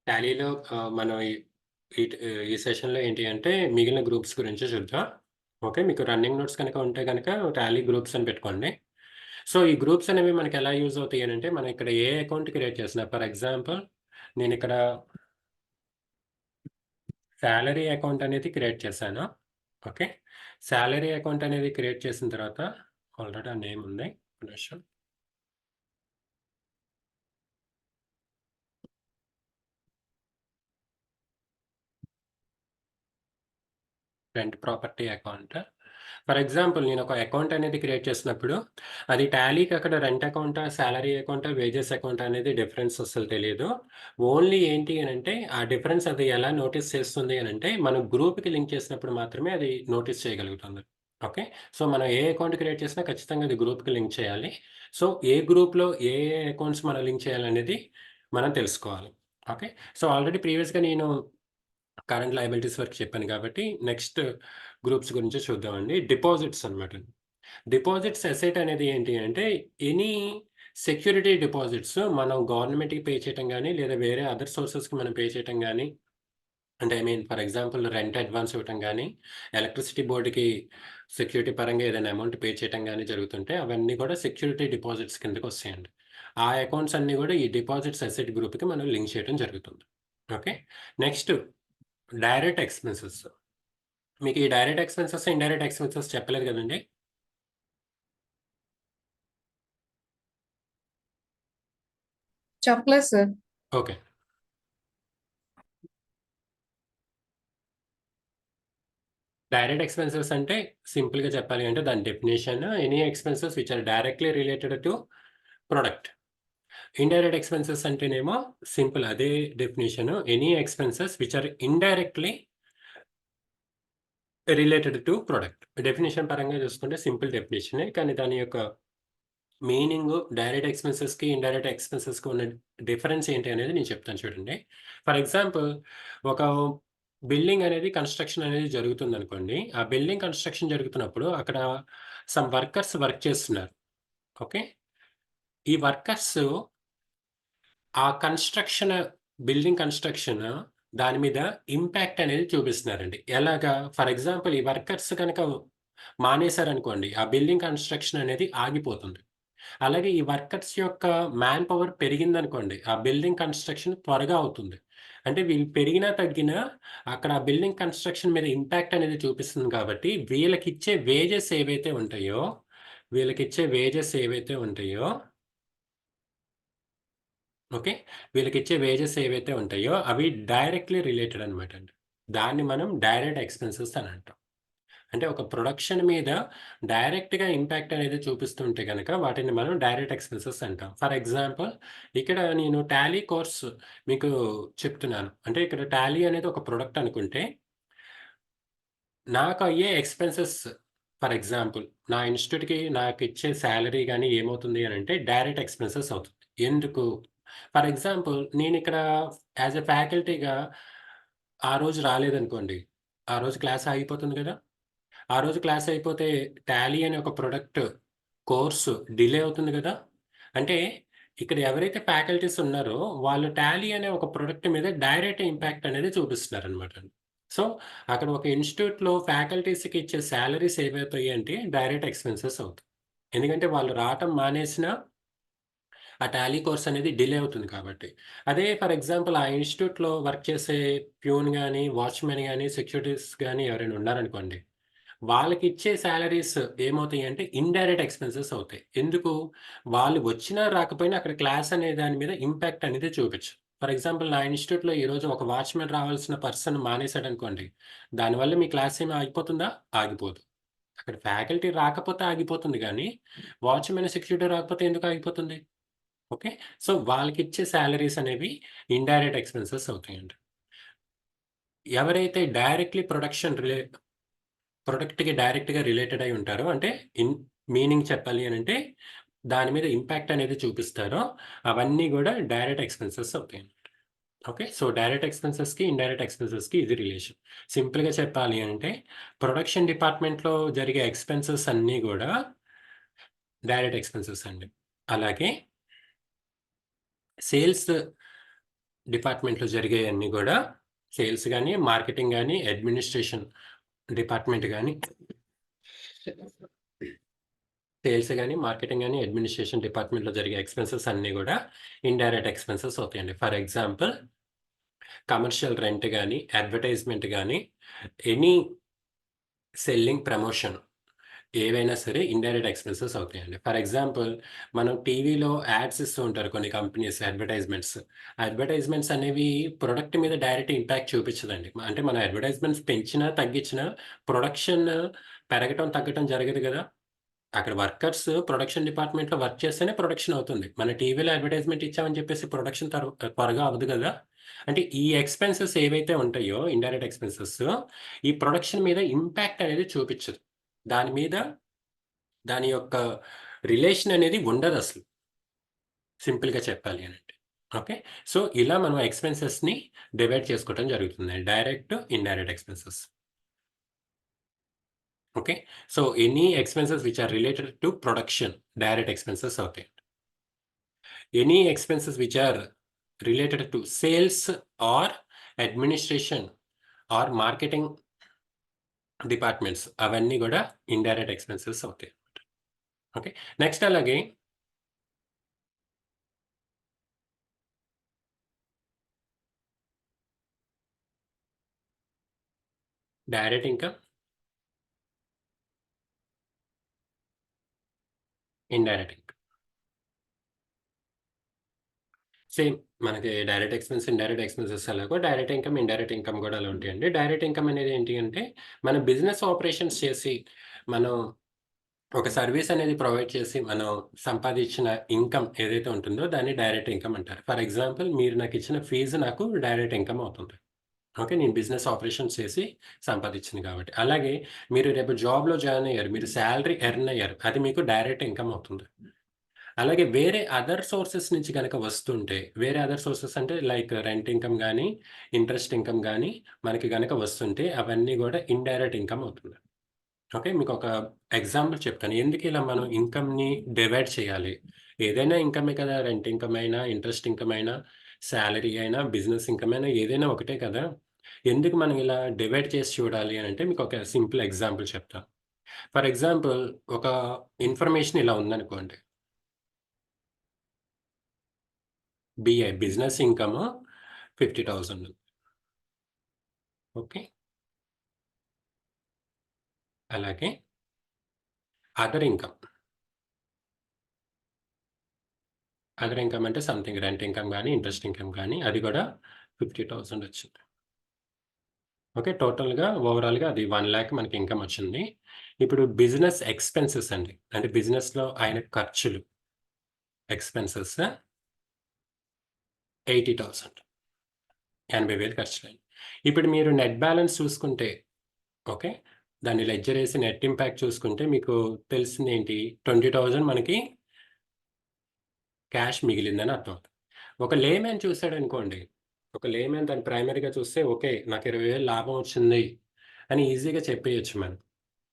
టాలీలో మనం ఈ సెషన్‌లో ఏంటి అంటే మిగిలిన గ్రూప్స్ గురించి చూద్దాం. ఓకే. మీకు రన్నింగ్ నోట్స్ కనుక ఉంటే గనక టాలీ గ్రూప్స్ అని పెట్టుకోండి. సో, ఈ గ్రూప్స్ అనేవి మనకెలా యూజ్ అవుతాయి అనంటే, మనం ఇక్కడ ఏ అకౌంట్ క్రియేట్ చేసినా ఫర్ ఎగ్జాంపుల్ నేనిక్కడ సాలరీ అకౌంట్ అనేది క్రియేట్ చేశాను. ఓకే. సాలరీ అకౌంట్ అనేది క్రియేట్ చేసిన తర్వాత ఆల్రెడీ ఆ నేమ్ ఉంది. ఒక నిమిషం. Rent property account. For example నేనొక అకౌంట్ అనేది క్రియేట్ చేసినప్పుడు, అది టాలీకి అక్కడ రెంట్ అకౌంటా, సాలరీ అకౌంటా, వేజెస్ అకౌంటా అనేది డిఫరెన్స్ అస్సలు తెలీదు. ఓన్లీ ఏంటి అనంటే, ఆ డిఫరెన్స్ అది ఎలా నోటీస్ చేస్తుంది అనంటే, మనం గ్రూప్‌కి లింక్ చేసినప్పుడు మాత్రమే అది నోటీస్ చేయగలుగుతుంది. ఓకే. సో, మనం ఏ అకౌంట్ క్రియేట్ చేసినా ఖచ్చితంగా అది గ్రూప్‌కి లింక్ చేయాలి. సో, ఏ గ్రూప్‌లో ఏ ఏ అకౌంట్స్ మనం లింక్ చేయాలనేది మనం తెలుసుకోవాలి. ఓకే. సో, ఆల్రెడీ ప్రీవియస్‌గా నేను కరెంట్ లయబిలిటీస్ వరకు చెప్పాను కాబట్టి, నెక్స్ట్ గ్రూప్స్ గురించి చూద్దామండి. డిపాజిట్స్ అనమాట. డిపాజిట్స్ అసెట్ అనేది ఏంటి అంటే, ఎనీ సెక్యూరిటీ డిపాజిట్స్ మనం గవర్నమెంట్‌కి పే చేయటం గాని, లేదా వేరే అదర్ సోర్సెస్‌కి మనం పే చేయటం గాని, అంటే I mean for example rent advance ఇవ్వటం గాని, ఎలక్ట్రిసిటీ బోర్డ్‌కి సెక్యూరిటీ పరంగా ఏదైనా అమౌంట్ పే చేయటం గాని జరుగుతుంటే, అవన్నీ కూడా సెక్యూరిటీ డిపాజిట్స్ కిందకొస్తాయండి. ఆ అకౌంట్స్ అన్నీ గూడా ఈ డిపాజిట్స్ అసెట్ గ్రూప్‌కి మనం లింక్ చేయడం జరుగుతుంది. ఓకే. Next direct expenses. మీకు ఈ డైరెక్ట్ ఎక్స్‌పెన్సెస్, ఇండైరెక్ట్ ఎక్స్‌పెన్సెస్ చెప్పలేదు గదండీ! చెప్పలేదు సార్. ఓకే. డైరెక్ట్ ఎక్స్‌పెన్సెస్ అంటే సింపుల్‌గా చెప్పాలి అంటే దాని definition any expenses which are directly related to product. Indirect expenses అంటేనేమో సింపుల్ అదే definition any expenses which are indirectly related to product. Definition పరంగా చూసుకుంటే సింపుల్ డెఫినిషనే. కానీ దాని యొక్క మీనింగు డైరెక్ట్ ఎక్స్‌పెన్సెస్‌కి, ఇండైరెక్ట్ ఎక్స్‌పెన్సెస్‌కి ఉన్న డిఫరెన్స్ ఏంటి అనేది నేను చెప్తాను చూడండి. ఫర్ ఎగ్జాంపుల్ ఒక బిల్డింగ్ అనేది కన్‌స్ట్రక్షన్ అనేది జరుగుతుందనుకోండి. ఆ బిల్డింగ్ కన్‌స్ట్రక్షన్ జరుగుతున్నప్పుడు అక్కడ సమ్ వర్కర్స్ వర్క్ చేస్తున్నారు. ఓకే. ఈ వర్కర్స్ ఆ బిల్డింగ్ కన్‌స్ట్రక్షన్ దాని మీద ఇంపాక్ట్ అనేది చూపిస్తున్నారండి. ఎలాగా? ఫర్ ఎగ్జాంపుల్ ఈ వర్కర్స్ గనక మానేసారనుకోండి, ఆ బిల్డింగ్ కన్‌స్ట్రక్షన్ అనేది ఆగిపోతుంది. అలాగే ఈ వర్కర్స్ యొక్క మ్యాన్ పవర్ పెరిగిందనుకోండి, ఆ బిల్డింగ్ కన్‌స్ట్రక్షన్ త్వరగా అవుతుంది. అంటే వీళ్ళు పెరిగినా, తగ్గినా అక్కడ ఆ బిల్డింగ్ కన్‌స్ట్రక్షన్ మీద ఇంపాక్ట్ అనేది చూపిస్తుంది కాబట్టి, వీళ్ళకిచ్చే వేజెస్ ఏవైతే ఉంటాయో ఓకే. వీళ్ళకిచ్చే వేజెస్ ఏవైతే ఉంటాయో, అవి డైరెక్ట్‌లీ రిలేటెడ్ అనమాట అండి. దాన్ని మనం డైరెక్ట్ ఎక్స్‌పెన్సెస్ అని అంటాం. అంటే ఒక ప్రొడక్షన్ మీద డైరెక్ట్‌గా ఇంపాక్ట్ అనేది చూపిస్తుంటే గనక వాటిని మనం డైరెక్ట్ ఎక్స్‌పెన్సెస్ అంటాం. ఫర్ ఎగ్జాంపుల్ ఇక్కడ నేను టాలీ కోర్స్ మీకు చెప్తున్నాను. అంటే ఇక్కడ టాలీ అనేది ఒక ప్రొడక్ట్ అనుకుంటే, నాకయ్యే ఎక్స్‌పెన్సెస్ ఫర్ ఎగ్జాంపుల్ నా ఇన్‌స్టిట్యూట్‌కి నాకిచ్చే సాలరీ గాని ఏమవుతుంది అనంటే డైరెక్ట్ ఎక్స్‌పెన్సెస్ అవుతుంది. ఎందుకు? ఫర్ ఎగ్జాంపుల్ నేనిక్కడ యాస్ ఎ ఫ్యాకల్టీగా ఆ రోజు రాలేదనుకోండి. ఆ రోజు క్లాస్ ఆగిపోతుంది గదా! ఆ రోజు క్లాస్ అయిపోతే టాలీ అనే ఒక ప్రొడక్ట్ కోర్సు డిలే అవుతుంది గదా! అంటే ఇక్కడ ఎవరైతే ఫ్యాకల్టీస్ ఉన్నారో వాళ్ళు టాలీ అనే ఒక ప్రొడక్ట్ మీద డైరెక్ట్ ఇంపాక్ట్ అనేది చూపిస్తున్నారనమాట. సో, అక్కడ ఒక ఇన్‌స్టిట్యూట్‌లో ఫ్యాకల్టీస్‌కి ఇచ్చే సాలరీస్ ఏవవుతాయి అంటే డైరెక్ట్ ఎక్స్‌పెన్సెస్ అవుతాయి. ఎందుకంటే వాళ్ళు రావటం మానేసినా ఆ టాలీ కోర్స్ అనేది డిలే అవుతుంది కాబట్టి. అదే ఫర్ ఎగ్జాంపుల్ ఆ ఇన్‌స్టిట్యూట్‌లో వర్క్ చేసే ప్యూన్ గాని, వాచ్‌మెన్ గాని, సెక్యూరిటీస్ గాని ఎవరైనా ఉన్నారనుకోండి. వాళ్ళకిచ్చే సాలరీస్ ఏమవుతాయంటే ఇండైరెక్ట్ ఎక్స్‌పెన్సెస్ అవుతాయి. ఎందుకు? వాళ్ళు వచ్చినా రాకపోయినా అక్కడ క్లాస్ అనే దాని మీద ఇంపాక్ట్ అనేది చూపిచ్చు. ఫర్ ఎగ్జాంపుల్ నా ఇన్‌స్టిట్యూట్‌లో ఈరోజు ఒక వాచ్‌మెన్ రావాల్సిన పర్సన్ మానేసాడనుకోండి. దానివల్ల మీ క్లాస్ ఏమి ఆగిపోతుందా? ఆగిపోదు. అక్కడ ఫ్యాకల్టీ రాకపోతే ఆగిపోతుంది గానీ, వాచ్‌మెన్, సెక్యూరిటీ రాకపోతే ఎందుకు ఆగిపోతుంది? ఓకే. సో, వాళ్ళకిచ్చే సాలరీస్ అనేవి ఇండైరెక్ట్ ఎక్స్‌పెన్సెస్ అవుతాయండి. ఎవరైతే డైరెక్ట్‌లీ ప్రొడక్ట్‌కి డైరెక్ట్‌గా రిలేటెడ్ అయి ఉంటారో అంటే ఇన్ మీనింగ్ చెప్పాలి అనంటే దాని మీద ఇంపాక్ట్ అనేది చూపిస్తారో అవన్నీ గూడా డైరెక్ట్ ఎక్స్‌పెన్సెస్ అవుతాయి. ఓకే. సో, డైరెక్ట్ ఎక్స్‌పెన్సెస్‌కి, ఇండైరెక్ట్ ఎక్స్‌పెన్సెస్‌కి ఇది రిలేషన్. సింపుల్‌గా చెప్పాలి అంటే ప్రొడక్షన్ డిపార్ట్‌మెంట్‌లో జరిగే ఎక్స్‌పెన్సెస్ అన్నీ గూడా డైరెక్ట్ ఎక్స్‌పెన్సెస్ అండి. అలాగే సేల్స్ డిపార్ట్మెంట్‌లో జరిగేయన్నీ గూడా సేల్స్ గాని, మార్కెటింగ్ గాని, అడ్మినిస్ట్రేషన్ డిపార్ట్మెంట్ గాని సేల్స్ గాని, మార్కెటింగ్ గాని, అడ్మినిస్ట్రేషన్ డిపార్ట్మెంట్‌లో జరిగే ఎక్స్‌పెన్సెస్ అన్నీ గూడా ఇండైరెక్ట్ ఎక్స్‌పెన్సెస్ అవుతాయండి. ఫర్ ఎగ్జాంపుల్ కమర్షియల్ రెంట్ గాని, అడ్వర్టైజ్‌మెంట్ గాని, ఎనీ సెల్లింగ్ ప్రమోషన్ ఏవైనా సరే ఇండైరెక్ట్ ఎక్స్‌పెన్సెస్ అవుతాయండి. ఫర్ ఎగ్జాంపుల్ మనం టీవీలో యాడ్స్ ఇస్తూ ఉంటారు కొన్ని కంపెనీస్ అడ్వర్టైజ్‌మెంట్స్. అడ్వర్టైజ్‌మెంట్స్ అనేవి ప్రొడక్ట్ మీద డైరెక్ట్ ఇంపాక్ట్ చూపించదండి. అంటే మనం అడ్వర్టైజ్‌మెంట్స్ పెంచినా, తగ్గించినా ప్రొడక్షన్ పెరగటం, తగ్గటం జరగదు గదా! అక్కడ వర్కర్స్ ప్రొడక్షన్ డిపార్ట్‌మెంట్‌లో వర్క్ చేస్తేనే ప్రొడక్షన్ అవుతుంది. మన టీవీలో అడ్వర్టైజ్‌మెంట్ ఇచ్చామని చెప్పేసి ప్రొడక్షన్ త్వరగా అవ్వదు గదా! అంటే ఈ ఎక్స్‌పెన్సెస్ ఏవైతే ఉంటాయో ఇండైరెక్ట్ ఎక్స్‌పెన్సెస్ ఈ ప్రొడక్షన్ మీద ఇంపాక్ట్ అనేది చూపిచ్చదు. దాని మీద దాని యొక్క రిలేషన్ అనేది ఉండదసలు. సింపుల్‌గా చెప్పాలి అనంటే. ఓకే. సో, ఇలా మనం ఎక్స్‌పెన్సెస్‌ని డివైడ్ చేసుకోవటం జరుగుతుంది. Direct, indirect expenses. Okay. So, any expenses which are related to production direct expenses అవుతాయి. Any expenses which are related to sales or administration or marketing departments అవన్నీ గూడా ఇండైరెక్ట్ ఎక్స్‌పెన్సెస్ అవుతాయి. Okay. Next అలాగే direct income, indirect income. Same మనకి direct expense, indirect expenses ఎలాగో direct income, indirect income గూడా అలా ఉంటాయండి. డైరెక్ట్ ఇన్‌కమ్ అనేది ఏంటి అంటే, మన బిజినెస్ ఆపరేషన్స్ చేసి, మనం ఒక సర్విస్ అనేది ప్రొవైడ్ చేసి, మనం సంపాదించిన ఇన్‌కమ్ ఏదైతే ఉంటుందో దాన్ని డైరెక్ట్ ఇన్‌కమ్ అంటారు. ఫర్ ఎగ్జాంపుల్ మీరు నాకిచ్చిన ఫీజు నాకు డైరెక్ట్ ఇన్‌కమ్ అవుతుంది. ఓకే. నేను బిజినెస్ ఆపరేషన్స్ చేసి సంపాదిచ్చింది కాబట్టి. అలాగే మీరు రేపు జాబ్‌లో జాయిన్ అయ్యారు. మీరు సాలరీ ఎర్న్ అయ్యారు. అది మీకు డైరెక్ట్ ఇన్‌కమ్ అవుతుంది. అలాగే వేరే అదర్ సోర్సెస్ నుంచి గనక వస్తుంటే, వేరే అదర్ సోర్సెస్ అంటే లైక్ రెంట్ ఇన్‌కమ్ గాని, ఇంట్రెస్ట్ ఇన్‌కమ్ గాని మనకి గనక వస్తుంటే అవన్నీ గూడా ఇండైరెక్ట్ ఇన్‌కమ్ అవుతుంది. ఓకే. మీకొక ఎగ్జాంపుల్ చెప్తాను. ఎందుకిలా మనం ఇన్‌కమ్‌ని డివైడ్ చేయాలి? ఏదైనా ఇన్‌కమే కదా! రెంట్ ఇన్‌కమ్ అయినా, ఇంట్రెస్ట్ ఇన్‌కమ్ అయినా, సాలరీ అయినా, బిజినెస్ ఇన్‌కమ్ అయినా ఏదైనా ఒకటే కదా! ఎందుకు మనం ఇలా డివైడ్ చేసి చూడాలి అనంటే మీకొక సింపుల్ ఎగ్జాంపుల్ చెప్తా. ఫర్ ఎగ్జాంపుల్ ఒక ఇన్ఫర్మేషన్ ఇలా ఉందనుకోండి. Business income 50,000 okay. అలాగే అదర్ ఇన్‌కమ్. అదర్ ఇన్‌కమ్ అంటే సంథింగ్ రెంట్ ఇన్‌కమ్ గాని, ఇంట్రెస్ట్ ఇన్‌కమ్ గాని అది కూడా 50,000 వచ్చింది. ఓకే. టోటల్‌గా ఓవరాల్‌గా అది 1,00,000 మనకి ఇన్‌కమ్ వచ్చింది. ఇప్పుడు బిజినెస్ ఎక్స్‌పెన్సెస్ అండి. అంటే బిజినెస్‌లో అయిన ఖర్చులు, ఎక్స్‌పెన్సెస్ 80,000 80,000 ఖర్చులయినాయి. ఇప్పుడు మీరు నెట్ బాలన్స్ చూసుకుంటే ఓకే. దాన్ని లెడ్జర్ ఏసి నెట్ ఇంపాక్ట్ చూసుకుంటే మీకు తెలిసిందేంటి 20,000 మనకి క్యాష్ మిగిలిందని అర్థం. ఒక లేమాన్ చూసాడనుకోండి. ఒక లేమాన్ దాన్ని ప్రైమరీగా చూస్తే ఓకే. నాకు 20,000 లాభం వచ్చింది అని ఈజీగా చెప్పేయొచ్చు మనం.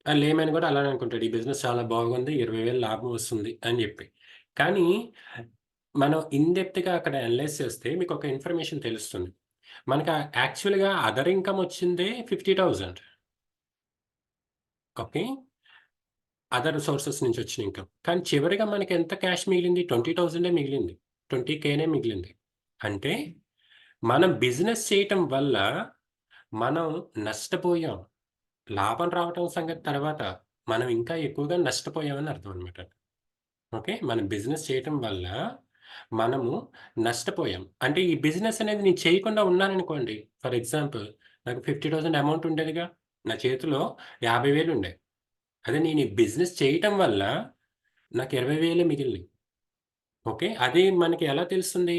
ఆ లేమాన్ కూడా అలానే అనుకుంటాడు. ఈ బిజినెస్ చాలా బాగుంది. 20,000 లాభం వస్తుంది అని జెప్పి. కానీ మనం ఇన్ డెప్త్‌గా అక్కడ అనలైజ్ చేస్తే మీకొక ఇన్ఫర్మేషన్ తెలుస్తుంది. మనకు యాక్చువల్‌గా అదర్ ఇన్‌కమ్ వచ్చిందే 50,000 ఓకే. అదర్ సోర్సెస్ నుంచొచ్చిన ఇన్‌కమ్. కానీ చివరిగా మనకెంత క్యాష్ మిగిలింది? 20,000 మిగిలింది. 20,000 మిగిలింది. అంటే మనం బిజినెస్ చేయటం వల్ల మనం నష్టపోయాం. లాభం రావటం సంగతి తర్వాత. మనం ఇంకా ఎక్కువగా నష్టపోయామని అర్థం అనమాట. ఓకే. మనం బిజినెస్ చేయటం వల్ల మనము నష్టపోయాం. అంటే ఈ బిజినెస్ అనేది నేను చేయకుండా ఉన్నాననుకోండి. ఫర్ ఎగ్జాంపుల్ నాకు 50,000 అమౌంట్ ఉండేదిగా. నా చేతిలో 50,000 ఉండే. అదే నేను ఈ బిజినెస్ చేయటం వల్ల నాకు 20,000 మిగిలినియి. ఓకే. అది మనకి ఎలా తెలుస్తుంది?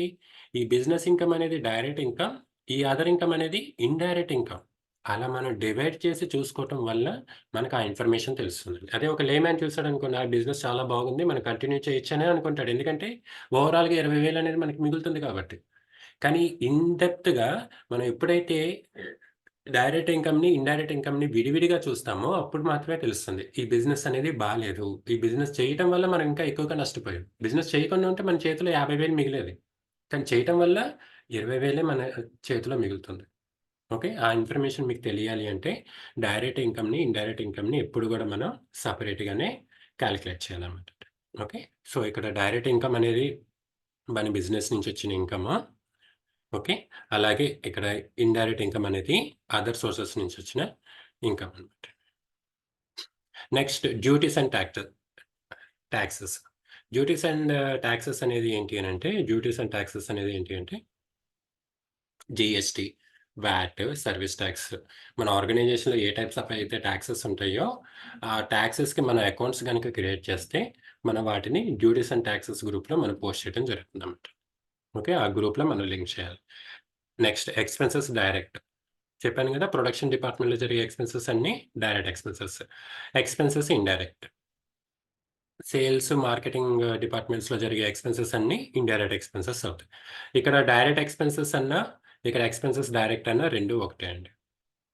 ఈ బిజినెస్ ఇన్‌కమ్ అనేది డైరెక్ట్ ఇన్‌కమ్. ఈ అదర్ ఇన్‌కమ్ అనేది ఇండైరెక్ట్ ఇన్‌కమ్. అలా మనం డివైడ్ చేసి చూసుకోవటం వల్ల మనకు ఆ ఇన్ఫర్మేషన్ తెలుస్తుందండి. అదే ఒక లేమాన్ చూసాడనుకోండి, ఆ బిజినెస్ చాలా బాగుంది. మనం కంటిన్యూ చేయొచ్చనే అనుకుంటాడు. ఎందుకంటే ఓవరాల్‌గా 20,000 అనేది మనకి మిగులుతుంది కాబట్టి. కానీ ఇన్ డెప్త్‌గా మనం ఎప్పుడైతే డైరెక్ట్ ఇన్‌కమ్‌ని, ఇండైరెక్ట్ ఇన్‌కమ్‌ని విడివిడిగా చూస్తామో అప్పుడు మాత్రమే తెలుస్తుంది. ఈ బిజినెస్ అనేది బాలేదు. ఈ బిజినెస్ చేయటం వల్ల మనం ఇంకా ఎక్కువగా నష్టపోయాం. బిజినెస్ చేయకుండా ఉంటే మన చేతిలో 50,000 మిగిలేది. కానీ చేయటం వల్ల 20,000 మన చేతిలో మిగులుతుంది. ఓకే. ఆ ఇన్ఫర్మేషన్ మీకు తెలియాలి అంటే డైరెక్ట్ ఇన్‌కమ్‌ని, ఇన్‌డైరెక్ట్ ఇన్‌కమ్‌ని ఎప్పుడు గూడా మనం సెపరేట్‌గానే కాలిక్యులేట్ చేయాలన్నమాట. ఓకే. సో, ఇక్కడ డైరెక్ట్ ఇన్‌కమ్ అనేది మన బిజినెస్ నుంచి వచ్చిన ఇన్‌కము. ఓకే. అలాగే ఇక్కడ ఇన్‌డైరెక్ట్ ఇన్‌కమ్ అనేది అదర్ సోర్సెస్ నుంచి వచ్చిన ఇన్‌కమ్ అన్నమాట. Next duties and taxes. Duties and taxes అనేది ఏంటి అనంటే, డ్యూటీస్ అండ్ టాక్సెస్ అనేది ఏంటి అంటే జీఎస్టీ, వాట్, సర్వీస్ టాక్స్. మన ఆర్గనైజేషన్‌లో ఏ టైప్స్ ఆఫ్ అయితే టాక్సెస్ ఉంటాయో, ఆ టాక్సెస్‌కి మన అకౌంట్స్ గనుక క్రియేట్ చేస్తే, మనం వాటిని డ్యూటీస్ అండ్ టాక్సెస్ గ్రూప్‌లో మనం పోస్ట్ చేయడం జరుగుతుందన్నమాట. ఓకే. ఆ గ్రూప్‌లో మనం లింక్ చేయాలి. Next expenses direct. చెప్పాను గదా! ప్రొడక్షన్ డిపార్ట్‌మెంట్‌లో జరిగే ఎక్స్‌పెన్సెస్ అన్నీ direct expenses. Expenses indirect. Sales, marketing డిపార్ట్‌మెంట్స్‌లో జరిగే ఎక్స్‌పెన్సెస్ అన్నీ ఇండైరెక్ట్ ఎక్స్‌పెన్సెస్ అవుతాయి. ఇక్కడ డైరెక్ట్ ఎక్స్‌పెన్సెస్ అన్నా, ఇక్కడ ఎక్స్‌పెన్సెస్ డైరెక్ట్ అన్నా 2 ఒకటే అండి.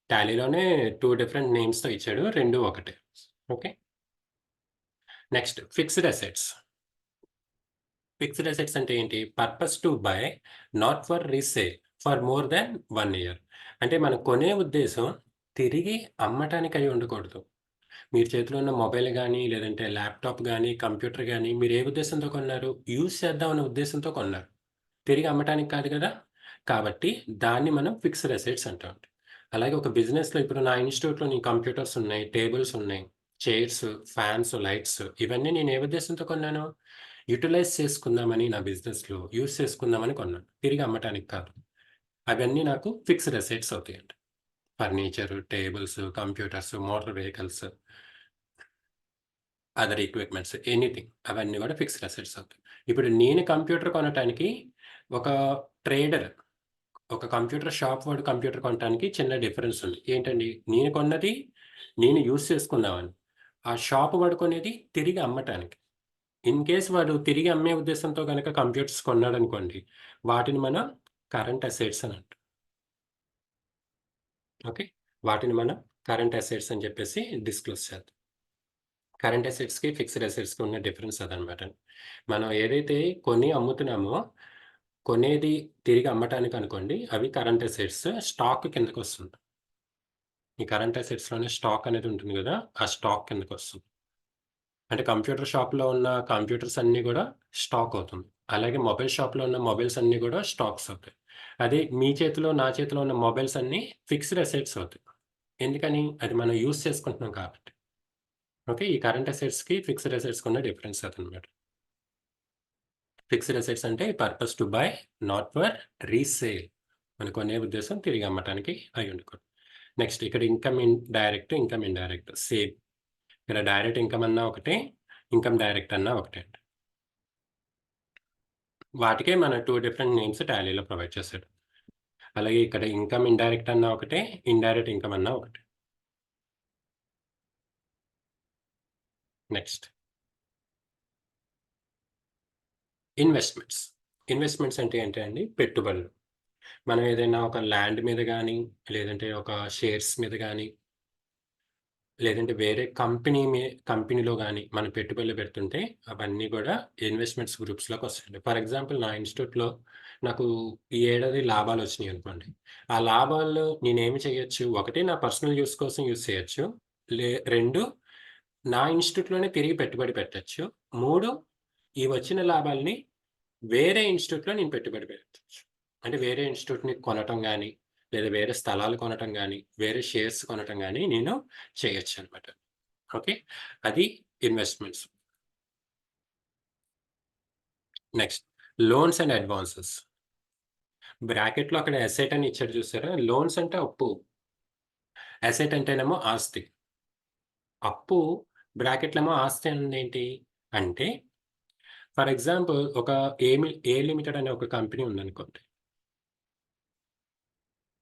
టాలీలోనే 2 డిఫరెంట్ నేమ్స్‌తో ఇచ్చాడు. 2 ఒకటే. Okay. Next fixed assets. Fixed assets అంటే ఏంటి? Purpose to buy not for resale for more than 1 year. అంటే మనం కొనే ఉద్దేశ్యం తిరిగి అమ్మటానికి అయి ఉండకూడదు. మీరు చేతిలో ఉన్న మొబైల్ గానీ, లేదంటే ల్యాప్‌టాప్ గానీ, కంప్యూటర్ గానీ మీరు ఏ ఉద్దేశ్యంతో కొన్నారు? యూజ్ చేద్దాం అనే ఉద్దేశ్యంతో కొన్నారు. తిరిగి అమ్మటానికి కాదు గదా! కాబట్టి దాన్ని మనం ఫిక్స్డ్ అసెట్స్ అంటాం. అలాగే ఒక బిజినెస్‌లో ఇప్పుడు నా ఇన్‌స్టిట్యూట్‌లో నీ కంప్యూటర్స్ ఉన్నాయి, టేబుల్స్ ఉన్నాయి, చైర్స్, ఫ్యాన్స్, లైట్స్ ఇవన్నీ నేను ఏ ఉద్దేశ్యంతో కొన్నాను? యుటిలైజ్ చేసుకుందామని నా బిజినెస్‌లో యూజ్ చేసుకుందామని కొన్నాను. తిరిగి అమ్మటానికి కాదు. అవన్నీ నాకు ఫిక్స్డ్ అసెట్స్ అవుతాయండి. Furniture, tables, computers, motor vehicles, other equipments anything అవన్నీ గూడా ఫిక్స్డ్ అసెట్స్ అవుతాయి. ఇప్పుడు నేను కంప్యూటర్ కొనటానికి ఒక ట్రేడర్ ఒక కంప్యూటర్ షాప్ వాడు కంప్యూటర్ కొనటానికి చిన్న డిఫరెన్స్ ఉంది. ఏంటండి? నేను కొన్నది నేను యూజ్ చేసుకుందామని. ఆ షాప్ వాడు కొనేది తిరిగి అమ్మటానికి. ఇన్ కేస్ వాడు తిరిగి అమ్మే ఉద్దేశంతో గనక కంప్యూటర్స్ కొన్నాడనుకోండి, వాటిని మనం కరెంట్ అసెట్స్ అని అంటాం. ఓకే. వాటిని మనం కరెంట్ అసెట్స్ అని చెప్పేసి డిస్క్లోజ్ చేద్దాం. కరెంట్ అసెట్స్‌కి, ఫిక్స్డ్ అసెట్స్‌కి ఉన్న డిఫరెన్స్ అదనమాట. మనం ఏదైతే కొని అమ్ముతున్నామో, కొనేది తిరిగి అమ్మటానికనుకోండి, అవి కరెంట్ అసెట్స్ స్టాక్ కిందకొస్తుంది. ఈ కరెంట్ అసెట్స్‌లోనే స్టాక్ అనేది ఉంటుంది గదా! ఆ స్టాక్ కిందకొస్తుంది. అంటే కంప్యూటర్ షాప్‌లో ఉన్న కంప్యూటర్స్ అన్నీ గూడా స్టాక్ అవుతుంది. అలాగే మొబైల్ షాప్‌లో ఉన్న మొబైల్స్ అన్నీ గూడా స్టాక్స్ అవుతాయి. అదే మీ చేతిలో, నా చేతిలో ఉన్న మొబైల్స్ అన్నీ ఫిక్స్డ్ అసెట్స్ అవుతాయి. ఎందుకని? అది మనం యూజ్ చేసుకుంటున్నాం కాబట్టి. ఓకే. ఈ కరెంట్ అసెట్స్‌కి, ఫిక్స్డ్ అసెట్స్‌కి ఉన్న డిఫరెన్స్ అదనమాట. ఫిక్స్డ్ అసెట్స్ అంటే purpose to buy not for resale. మనం కొనే ఉద్దేశ్యం తిరిగి అమ్మటానికి అయ్యుండకూడదు. నెక్స్ట్ ఇక్కడ ఇన్‌కమ్ ఇండైరెక్ట్ సేమ్. ఇక్కడ డైరెక్ట్ ఇన్‌కమ్ అన్నా ఒకటే, ఇన్‌కమ్ డైరెక్ట్ అన్నా ఒకటే అండి. వాటికే మన 2 డిఫరెంట్ నేమ్స్ టాలీలో ప్రొవైడ్ చేశాడు. అలాగే ఇక్కడ ఇన్‌కమ్ ఇండైరెక్ట్ అన్నా ఒకటే, ఇండైరెక్ట్ ఇన్‌కమ్ అన్నా ఒకటే. Next investments. ఇన్వెస్ట్‌మెంట్స్ అంటే ఏంటి అండి? పెట్టుబడులు. మనం ఏదైనా ఒక ల్యాండ్ మీద గాని, లేదంటే ఒక షేర్స్ మీద గాని, లేదంటే వేరే కంపెనీలో గాని మనం పెట్టుబడులు పెడుతుంటే అవన్నీ గూడా ఇన్వెస్ట్‌మెంట్స్ గ్రూప్స్‌లోకొస్తాయండి. ఫర్ ఎగ్జాంపుల్ నా ఇన్‌స్టిట్యూట్‌లో నాకు ఈ ఏడాది లాభాలొచ్చినియనుకోండి. ఆ లాభాల్లో నేనేమి చేయొచ్చు? ఒకటి నా పర్సనల్ యూజ్ కోసం యూజ్ చేయొచ్చు. 2 నా ఇన్‌స్టిట్యూట్‌లోనే తిరిగి పెట్టుబడి పెట్టొచ్చు. 3 ఈ వచ్చిన లాభాల్ని వేరే ఇన్‌స్టిట్యూట్‌లో నేను పెట్టుబడి పెట్టొచ్చు. అంటే వేరే ఇన్‌స్టిట్యూట్‌ని కొనటం గాని, లేదా వేరే స్థలాలు కొనటం గాని, వేరే షేర్స్ కొనటం గాని నేను చేయొచ్చనమాట. ఓకే. అది investments. Next loans and advances. బ్రాకెట్‌లో అక్కడ అసెట్ అని ఇచ్చాడు చూసారా? లోన్స్ అంటే అప్పు. అసెట్ అంటేనేమో ఆస్తి. అప్పు బ్రాకెట్‌లో ఏమో ఆస్తి ఏంటి అంటే ఫర్ ఎగ్జాంపుల్ ఒక ఏ లిమిటెడ్ అనే ఒక కంపెనీ ఉందనుకోండి.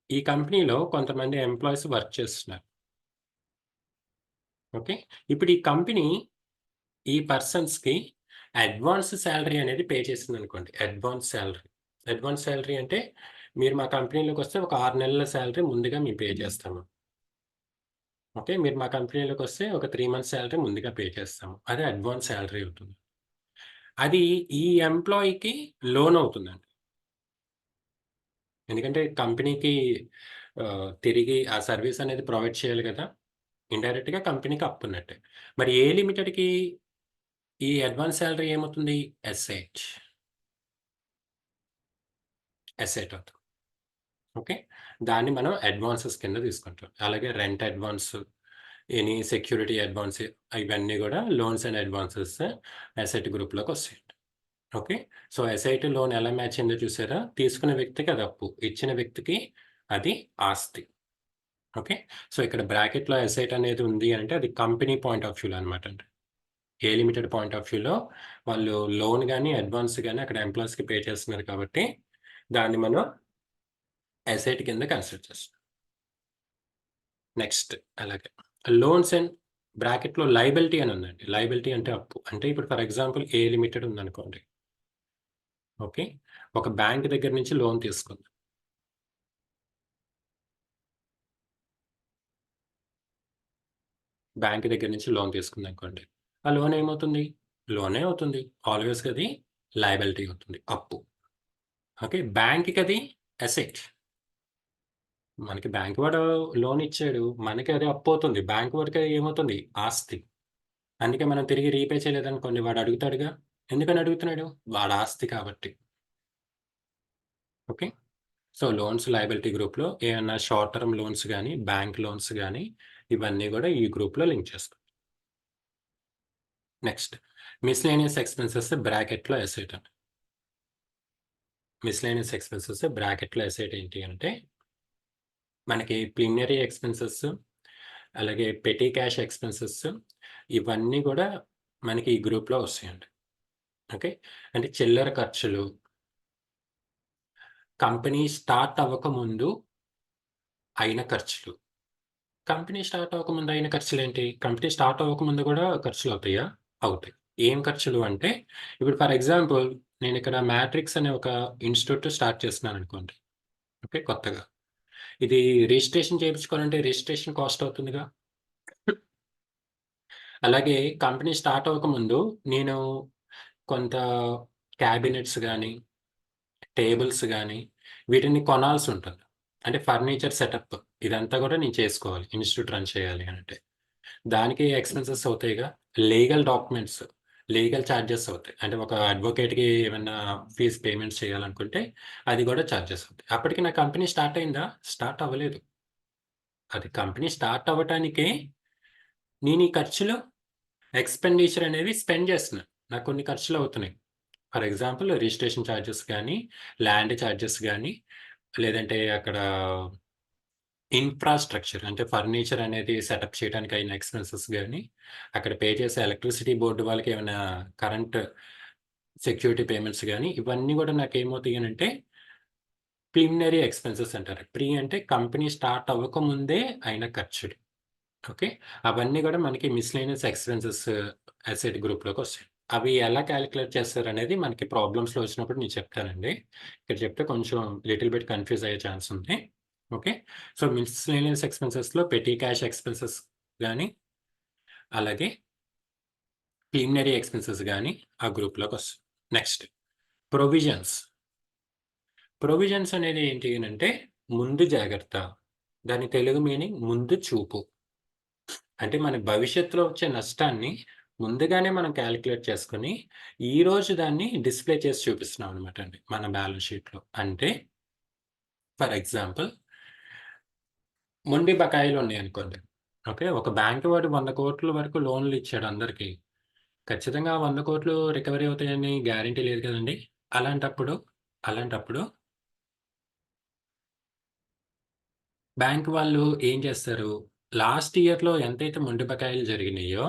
ఈ కంపెనీలో కొంతమంది ఎంప్లాయీస్ వర్క్ చేస్తున్నారు. ఓకే. ఇప్పుడు ఈ కంపెనీ ఈ పర్సన్స్‌కి అడ్వాన్స్ సాలరీ అనేది పే చేసిందనుకోండి. Advance salary. అడ్వాన్స్ సాలరీ అంటే మీరు మా కంపెనీలోకొస్తే ఒక 6 నెలల సాలరీ ముందుగా మేము పే చేస్తాము. ఓకే. మీరు మా కంపెనీలోకొస్తే ఒక 3 మంత్స్ సాలరీ ముందుగా పే చేస్తాము. అది అడ్వాన్స్ సాలరీ అవుతుంది. అది ఈ ఎంప్లాయీకి లోన్ అవుతుందండి. ఎందుకంటే కంపెనీకి తిరిగి ఆ సర్విస్ అనేది ప్రొవైడ్ చేయాలి గదా! ఇండైరెక్ట్‌గా కంపెనీకి అప్పున్నట్టే. మరి ఏ లిమిటెడ్‌కి ఈ అడ్వాన్స్ సాలరీ ఏమవుతుంది? ఎస్‌హెచ్. ఎస్‌హెచ్ అవుతుంది. ఓకే. దాన్ని మనం అడ్వాన్సెస్ కింద తీసుకుంటాం. అలాగే rent advance, any security advance ఇవన్నీ గూడా లోన్స్ అండ్ అడ్వాన్సెస్ అసెట్ గ్రూప్‌లోకొస్తాయి. ఓకే. సో, ఎస్ఐటీ లోన్ ఎలా మ్యాచ్ అయిందో చూసారా? తీసుకున్న వ్యక్తికి అది అప్పు. ఇచ్చిన వ్యక్తికి అది ఆస్తి. ఓకే. సో, ఇక్కడ బ్రాకెట్‌లో ఎసెట్ అనేది ఉంది అంటే అది కంపెనీ పాయింట్ ఆఫ్ వ్యూలో అనమాట అండి. ఏ లిమిటెడ్ పాయింట్ ఆఫ్ వ్యూలో వాళ్ళు లోన్ గాని, అడ్వాన్స్ గాని అక్కడ ఎంప్లాయీస్‌కి పే చేస్తున్నారు కాబట్టి దాన్ని మనం ఎసెట్ కింద కన్సిడర్ చేస్తాం. నెక్స్ట్ అలాగే లోన్స్ అండ్ బ్రాకెట్‌లో లయబిలిటీ అని ఉందండి. లయబిలిటీ అంటే అప్పు. అంటే ఇప్పుడు ఫర్ ఎగ్జాంపుల్ ఏ లిమిటెడ్ ఉందనుకోండి. ఓకే. ఒక బ్యాంక్ దగ్గర నుంచి లోన్ తీసుకుంది. బ్యాంక్ దగ్గర నుంచి లోన్ తీసుకుందనుకోండి. ఆ లోన్ ఏమవుతుంది? లోనే అవుతుంది. ఆల్‌వేస్‌గా అది లయబిలిటీ అవుతుంది. అప్పు. ఓకే. బ్యాంక్‌కది అసెట్. మనకి బ్యాంక్ వాడు లోన్ ఇచ్చాడు. మనకి అది అప్పవుతుంది. బ్యాంక్ వాడికి ఏమవుతుంది? ఆస్తి. అందుకే మనం తిరిగి రీపే చేయలేదనుకోండి వాడు అడుగుతాడుగా. ఎందుకని అడుగుతున్నాడు? వాడి ఆస్తి కాబట్టి. ఓకే. సో, లోన్స్ లయబిలిటీ గ్రూప్‌లో ఏమన్నా షార్ట్ టర్మ్ లోన్స్ గాని, బ్యాంక్ లోన్స్ గాని ఇవన్నీ గూడా ఈ గ్రూప్‌లో లింక్ చేస్తాం. నెక్స్ట్ మిస్‌లేనియస్ ఎక్స్‌పెన్సెస్ బ్రాకెట్‌లో అసెట్ అండి. మిస్‌లేనియస్ ఎక్స్‌పెన్సెస్ బ్రాకెట్‌లో అసెట్ ఏంటి అంటే, మనకి ప్రిలిమినరీ ఎక్స్‌పెన్సెస్, అలాగే పెటీ క్యాష్ ఎక్స్‌పెన్సెస్ ఇవన్నీ గూడా మనకి ఈ గ్రూప్‌లో వస్తాయండి. ఓకే. అంటే చిల్లర ఖర్చులు, కంపెనీ స్టార్ట్ అవ్వకముందు అయిన ఖర్చులు. కంపెనీ స్టార్ట్ అవ్వకముందు అయిన ఖర్చులేంటి? కంపెనీ స్టార్ట్ అవ్వకముందు గూడా ఖర్చులవుతాయా? అవుతాయి. ఏం ఖర్చులు అంటే, ఇప్పుడు ఫర్ ఎగ్జాంపుల్ నేనిక్కడ మ్యాట్రిక్స్ అనే ఒక ఇన్‌స్టిట్యూట్ స్టార్ట్ చేస్తున్నాననుకోండి. ఓకే. కొత్తగా. ఇది రిజిస్ట్రేషన్ చేపించుకోవాలంటే రిజిస్ట్రేషన్ కాస్ట్ అవుతుందిగా. అలాగే కంపెనీ స్టార్ట్ అవ్వకముందు నేను కొంత క్యాబినెట్స్ గాని, టేబుల్స్ గాని వీటిని కొనాల్సుంటుంది. అంటే ఫర్నిచర్ సెటప్ ఇదంతా గూడా నేను చేసుకోవాలి. ఇన్‌స్టిట్యూట్ రన్ చేయాలి అనంటే. దానికి ఎక్స్‌పెన్సెస్ అవుతాయిగా. లీగల్ డాక్యుమెంట్స్, లీగల్ చార్జెస్ అవుతాయి. అంటే ఒక అడ్వొకేట్‌కి ఏమన్నా ఫీస్ పేమెంట్స్ చేయాలనుకుంటే అది గూడా చార్జెస్ అవుతాయి. అప్పటికి నా కంపెనీ స్టార్ట్ అయిందా? స్టార్ట్ అవ్వలేదు. అది కంపెనీ స్టార్ట్ అవ్వటానికే నేను ఈ ఖర్చులు ఎక్స్‌పెండిచర్ అనేవి స్పెండ్ చేస్తున్నాను. నాకు కొన్ని ఖర్చులవుతున్నాయి. ఫర్ ఎగ్జాంపుల్ రిజిస్ట్రేషన్ చార్జెస్ గానీ, ల్యాండ్ చార్జెస్ గానీ, లేదంటే అక్కడ ఇన్‌ఫ్రాస్ట్రక్చర్ అంటే ఫర్నిచర్ అనేది సెటప్ చేయడానికి అయిన ఎక్స్‌పెన్సెస్ గానీ, అక్కడ పే చేసే ఎలక్ట్రిసిటీ బోర్డ్ వాళ్ళకి ఏమైనా కరెంట్ సెక్యూరిటీ పేమెంట్స్ గానీ, ఇవన్నీ గూడా నాకేమవుతాయనంటే ప్రిలిమినరీ ఎక్స్‌పెన్సెస్ అంటారు. అంటే కంపెనీ స్టార్ట్ అవ్వకముందే అయిన ఖర్చులు. ఓకే. అవన్నీ గూడా మనకి మిస్‌లేనియస్ ఎక్స్‌పెన్సెస్ అసెట్ గ్రూప్‌లోకొస్తాయి. అవి ఎలా కాలిక్యులేట్ చేస్తారనేది మనకి ప్రాబ్లమ్స్‌లో వచ్చినప్పుడు నేను చెప్తానండి. ఇక్కడ చెప్తే కొంచెం లిటిల్ బిట్ కన్‌ఫ్యూజ్ అయ్యే ఛాన్స్ ఉంది. ఓకే. సో, మిస్‌లేనియస్ ఎక్స్‌పెన్సెస్‌లో పెటీ క్యాష్ ఎక్స్‌పెన్సెస్ గాని, అలాగే ప్రిలిమినరీ ఎక్స్‌పెన్సెస్ గాని ఆ గ్రూప్‌లోకొస్తాయి. Next provisions. ప్రొవిజన్స్ అనేది ఏంటి అనంటే ముందు జాగ్రత్త. దాని తెలుగు మీనింగ్ ముందు చూపు. అంటే మన భవిష్యత్తులో వచ్చే నష్టాన్ని ముందుగానే మనం కాలిక్యులేట్ చేసుకొని, ఈరోజు దాన్ని డిస్‌ప్లే చేసి చూపిస్తున్నాం అనమాట అండి మన బ్యాలెన్స్ షీట్‌లో. అంటే ఫర్ ఎగ్జాంపుల్ మొండి బకాయిలున్నాయనుకోండి. ఓకే. ఒక బ్యాంక్ వాడు 100,00,00,000 వరకు లోన్‌లు ఇచ్చాడు అందరికి. ఖచ్చితంగా ఆ 100,00,00,000 రికవరీ అవుతాయని గ్యారంటీ లేదు కదండీ! అలాంటప్పుడు, అలాంటప్పుడు బ్యాంక్ వాళ్ళు ఏం చేస్తారు, లాస్ట్ ఇయర్‌లో ఎంతైతే మొండి బకాయిలు జరిగినాయో,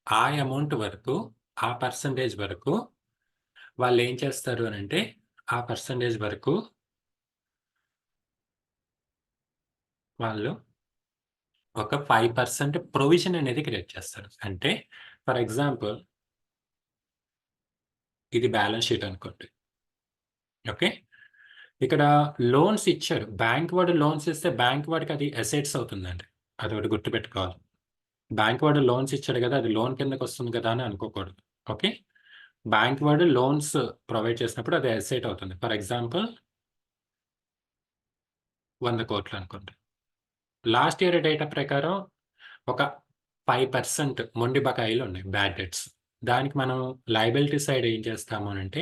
ఆ అమౌంట్ వరకు, ఆ పర్సెంటేజ్ వరకు వాళ్ళేం చేస్తారు అనంటే, ఆ పర్సెంటేజ్ వరకు వాళ్ళు ఒక 5% ప్రొవిజన్ అనేది క్రియేట్ చేస్తారు. అంటే ఫర్ ఎగ్జాంపుల్ ఇది బ్యాలెన్స్ షీట్ అనుకోండి. ఓకే. ఇక్కడ లోన్స్ ఇచ్చాడు. బ్యాంక్ వాడు లోన్స్ ఇస్తే బ్యాంక్ వాడికి అది అసెట్స్ అవుతుందండి. అదొకటి గుర్తుపెట్టుకోవాలి. బ్యాంక్ వాడు లోన్స్ ఇచ్చాడు గదా! అది లోన్ కిందకొస్తుంది గదా! అని అనుకోకూడదు. ఓకే. బ్యాంక్ వాడు లోన్స్ ప్రొవైడ్ చేసినప్పుడు అది అసెట్ అవుతుంది. ఫర్ ఎగ్జాంపుల్ 100,00,00,000 అనుకోండి. లాస్ట్ ఇయర్ డేటా ప్రకారం ఒక 5% మొండి బకాయిలున్నాయి బ్యాడ్ డెట్స్. దానికి మనం లయబిలిటీ సైడ్ ఏం చేస్తాము అనంటే,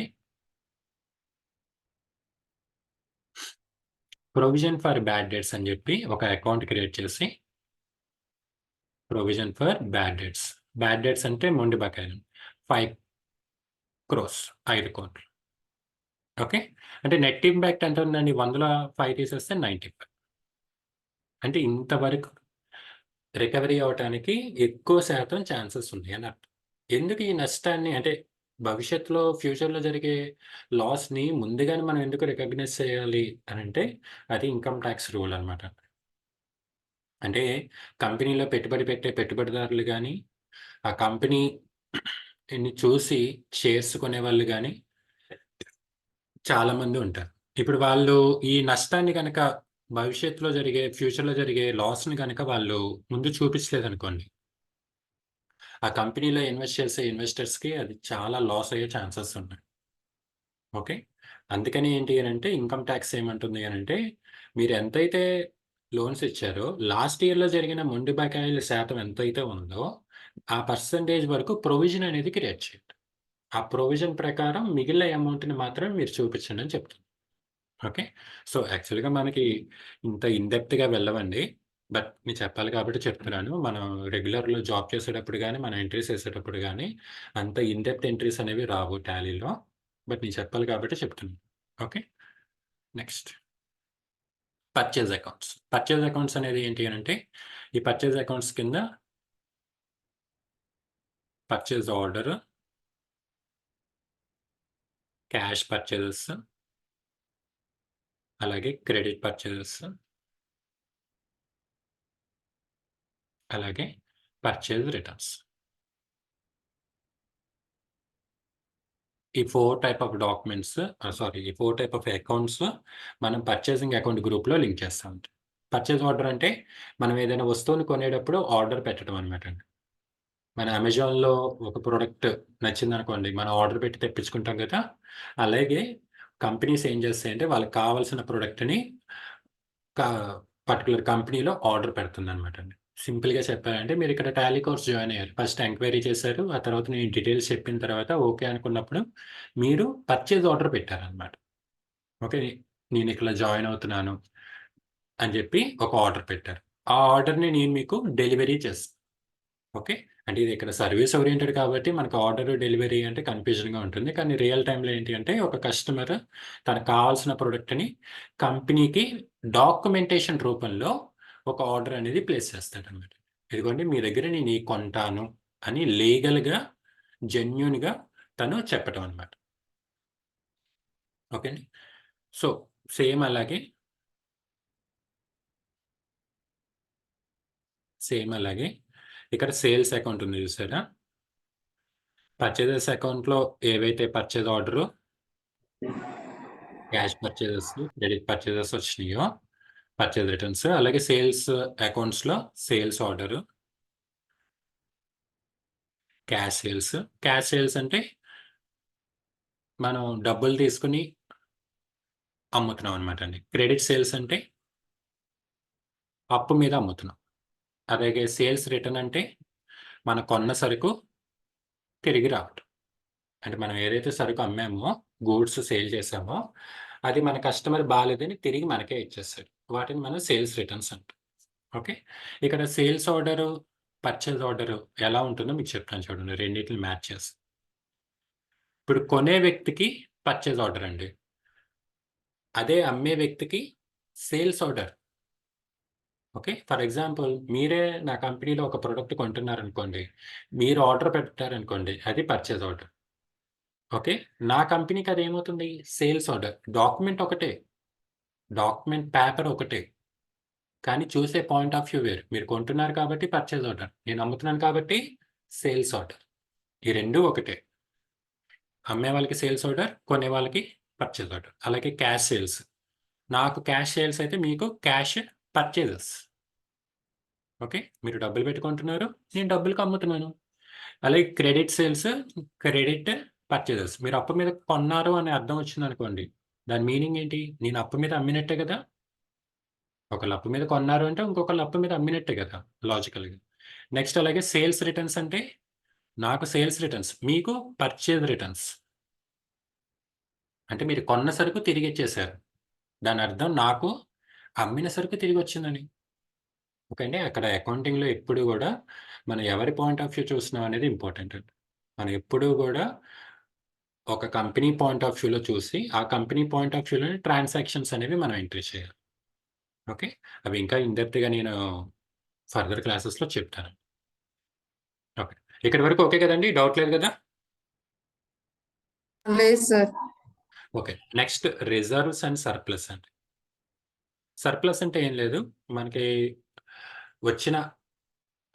ప్రొవిజన్ ఫర్ బ్యాడ్ డెట్స్ అని జెప్పి ఒక అకౌంట్ క్రియేట్ చేసి, provision for bad debts. Bad debts అంటే మొండి బకాయిలు. 5,00,00,000. ఓకే. అంటే నెట్ ఇంపాక్ట్ ఎంత ఉందండి? 100లో 5 తీసేస్తే 95. అంటే ఇంతవరకు రికవరీ అవ్వటానికి ఎక్కువ శాతం ఛాన్సెస్ ఉన్నాయని అర్థం. ఎందుకు ఈ నష్టాన్ని అంటే భవిష్యత్తులో ఫ్యూచర్‌లో జరిగే లాస్‌ని ముందుగానే మనం ఎందుకు రికగ్నైజ్ చేయాలి అనంటే, అది ఇన్‌కమ్ టాక్స్ రూల్ అనమాట. అంటే కంపెనీలో పెట్టుబడి పెట్టే పెట్టుబడిదారులు గాని, ఆ కంపెనీని చూసి షేర్స్ కొనేవాళ్ళు గాని చాలామంది ఉంటారు. ఇప్పుడు వాళ్ళు ఈ నష్టాన్ని గనక ఫ్యూచర్‌లో జరిగే లాస్‌ని గనక వాళ్ళు ముందు చూపించలేదనుకోండి, ఆ కంపెనీలో ఇన్వెస్ట్ చేసే ఇన్వెస్టర్స్‌కి అది చాలా లాస్ అయ్యే ఛాన్సెస్ ఉన్నాయి. ఓకే. అందుకని ఏంటి అనంటే ఇన్‌కమ్ టాక్స్ ఏమంటుంది అనంటే, మీరు ఎంతైతే లోన్స్ ఇచ్చారో లాస్ట్ ఇయర్‌లో జరిగిన మొండి బకాయిల శాతం ఎంతైతే ఉందో, ఆ పర్సెంటేజ్ వరకు ప్రొవిజన్ అనేది క్రియేట్ చేయండి. ఆ ప్రొవిజన్ ప్రకారం మిగిలిన అమౌంట్‌ని మాత్రమే మీరు చూపించండి అని చెప్తుంది. ఓకే. సో, యాక్చువల్‌గా మనకి ఇంత ఇన్ డెప్త్‌గా వెళ్ళవండి. బట్ నేను చెప్పాలి కాబట్టి చెప్తున్నాను. మనం రెగ్యులర్‌లో జాబ్ చేసేటప్పుడు గాని, మనం ఎంట్రీస్ ఏసేటప్పుడు గాని, అంత ఇన్ డెప్త్ ఎంట్రీస్ అనేవి రావు టాలీలో. బట్ నేను చెప్పాలి కాబట్టి చెప్తున్నాను. Okay. Next purchase accounts. Purchase accounts అనేది ఏంటి అనంటే, ఈ పర్చేజ్ అకౌంట్స్ కింద పర్చేజ్ ఆర్డర్, క్యాష్ పర్చేజెస్, అలాగే క్రెడిట్ పర్చేజెస్, అలాగే పర్చేజ్ రిటర్న్స్. ఈ 4 టైప్ ఆఫ్ డాక్యుమెంట్స్ ఈ 4 టైప్ ఆఫ్ అకౌంట్స్ మనం పర్చేసింగ్ అకౌంట్ గ్రూప్‌లో లింక్ చేస్తాం. పర్చేజ్ ఆర్డర్ అంటే మనం ఏదైనా వస్తువుని కొనేటప్పుడు ఆర్డర్ పెట్టడం అనమాటండి. మన అమెజాన్‌లో ఒక ప్రొడక్ట్ నచ్చిందనుకోండి, మనం ఆర్డర్ పెట్టి తెప్పించుకుంటాం కదా! అలాగే కంపెనీస్ ఏం చేస్తాయంటే వాళ్ళకి కావాల్సిన ప్రొడక్ట్‌ని కా పర్టిక్యులర్ కంపెనీలో ఆర్డర్ పెడుతుందనమాటండి. సింపుల్‌గా చెప్పాలంటే మీరిక్కడ టాలీ కోర్స్ జాయిన్ అయ్యారు. ఫస్ట్ ఎంక్వైరీ చేశారు. ఆ తర్వాత నేను డీటెయిల్స్ చెప్పిన తర్వాత ఓకే అనుకున్నప్పుడు మీరు పర్చేజ్ ఆర్డర్ పెట్టారనమాట. ఓకే. నేనిట్లా జాయిన్ అవుతున్నాను అని చెప్పి ఒక ఆర్డర్ పెట్టారు. ఆ ఆర్డర్‌ని నేను మీకు డెలివరీ చేస్తా. ఓకే. అంటే ఇది ఇక్కడ సర్విస్ ఓరియెంటెడ్ కాబట్టి మనకు ఆర్డర్, డెలివరీ అంటే కన్‌ఫ్యూజన్‌గా ఉంటుంది. కానీ రియల్ టైమ్‌లో ఏంటి అంటే ఒక కస్టమర్ తనకు కావాల్సిన ప్రొడక్ట్‌ని కంపెనీకి డాక్యుమెంటేషన్ రూపంలో ఒక ఆర్డర్ అనేది ప్లేస్ చేస్తాడన్నమాట. ఇదిగోండి మీ దగ్గర నేను ఇది కొంటాను అని లీగల్‌గా, జెన్యూన్‌గా తను చెప్పటం అన్నమాట. ఓకే అండి. సో, సేమ్ అలాగే, సేమ్ అలాగే ఇక్కడ సేల్స్ అకౌంట్ ఉంది చూసారా? పర్చేజెస్ అకౌంట్‌లో ఏవైతే purchase order, cash purchases, credit purchases వచ్చినాయో, పర్చేజ్ రిటర్న్స్ అలాగే సేల్స్ అకౌంట్స్‌లో sales order, cash sales. Cash sales అంటే మనం డబ్బులు తీసుకొని అమ్ముతున్నాం అనమాటండి. క్రెడిట్ సేల్స్ అంటే అప్పు మీద అమ్ముతున్నాం. అలాగే సేల్స్ రిటర్న్ అంటే మనం కొన్న సరుకు తిరిగి రావటం. అంటే మనం ఏదైతే సరుకు అమ్మామో, గూడ్స్ సేల్ చేసామో, అది మన కస్టమర్ బాలేదని తిరిగి మనకే ఇచ్చేస్తాడు. వాటిని మనం సేల్స్ రిటర్న్స్ అంటాం. ఓకే. ఇక్కడ సేల్స్ ఆర్డరు, పర్చేజ్ ఆర్డరు ఎలా ఉంటుందో మీకు చెప్తాను చూడండి. రెండిటిని మ్యాచ్ చేసి. ఇప్పుడు కొనే వ్యక్తికి పర్చేజ్ ఆర్డర్ అండి. అదే అమ్మే వ్యక్తికి sales order. Okay. For example మీరే నా కంపెనీలో ఒక ప్రొడక్ట్ కొంటున్నారనుకోండి. మీరు ఆర్డర్ పెట్టారనుకోండి. అది పర్చేజ్ ఆర్డర్. ఓకే. నా కంపెనీకి అదేమవుతుంది? Sales order. డాక్యుమెంట్ ఒకటే. డాక్యుమెంట్ పేపర్ ఒకటే. కానీ చూసే పాయింట్ ఆఫ్ వ్యూ వేరు. మీరు కొంటున్నారు కాబట్టి పర్చేజ్ ఆర్డర్. నేను అమ్ముతున్నాను కాబట్టి సేల్స్ ఆర్డర్. ఈ 2 ఒకటే. అమ్మే వాళ్ళకి సేల్స్ ఆర్డర్, కొనే వాళ్ళకి పర్చేజ్ ఆర్డర్. అలాగే క్యాష్ సేల్స్. నాకు క్యాష్ సేల్స్ అయితే మీకు క్యాష్ పర్చేజెస్. ఓకే. మీరు డబ్బులు పెట్టి కొంటున్నారు. నేను డబ్బులకి అమ్ముతున్నాను. అలాగే క్రెడిట్ సేల్స్, క్రెడిట్ పర్చేజెస్. మీరు అప్పు మీద కొన్నారు అనే అర్థం వచ్చిందనుకోండి. దాని మీనింగ్ ఏంటి? నేను అప్పు మీద అమ్మినట్టే కదా! ఒకళ్ళ అప్పు మీద కొన్నారు అంటే ఇంకొకళ్ళ అప్పు మీద అమ్మినట్టే కదా! లాజికల్‌గా. నెక్స్ట్ అలాగే సేల్స్ రిటర్న్స్ అంటే నాకు సేల్స్ రిటర్న్స్, మీకు పర్చేజ్ రిటర్న్స్. అంటే మీరు కొన్న సరుకు తిరిగిచ్చేసారు. దానర్థం నాకు అమ్మిన సరుకు తిరిగొచ్చిందని. ఓకే అండి. అక్కడ అకౌంటింగ్‌లో ఎప్పుడు గూడా మనం ఎవరి పాయింట్ ఆఫ్ వ్యూ చూస్తున్నాం అనేది ఇంపార్టెంట్ అండి. మనం ఎప్పుడూ గూడా ఒక కంపెనీ పాయింట్ ఆఫ్ వ్యూలో చూసి, ఆ కంపెనీ పాయింట్ ఆఫ్ వ్యూలోనే ట్రాన్సాక్షన్స్ అనేవి మనం ఎంట్రీ చేయాలి. ఓకే. అవి ఇంకా ఇన్ డెప్త్‌గా నేను ఫర్దర్ క్లాసెస్‌లో చెప్తాను. ఓకే. ఇక్కడి వరకు ఓకే కదండీ! డౌట్ లేదు గదా! లేదు sir. Okay. Next reserves and surplus అండి. సర్ప్లస్ అంటే ఏం లేదు. మనకి వచ్చిన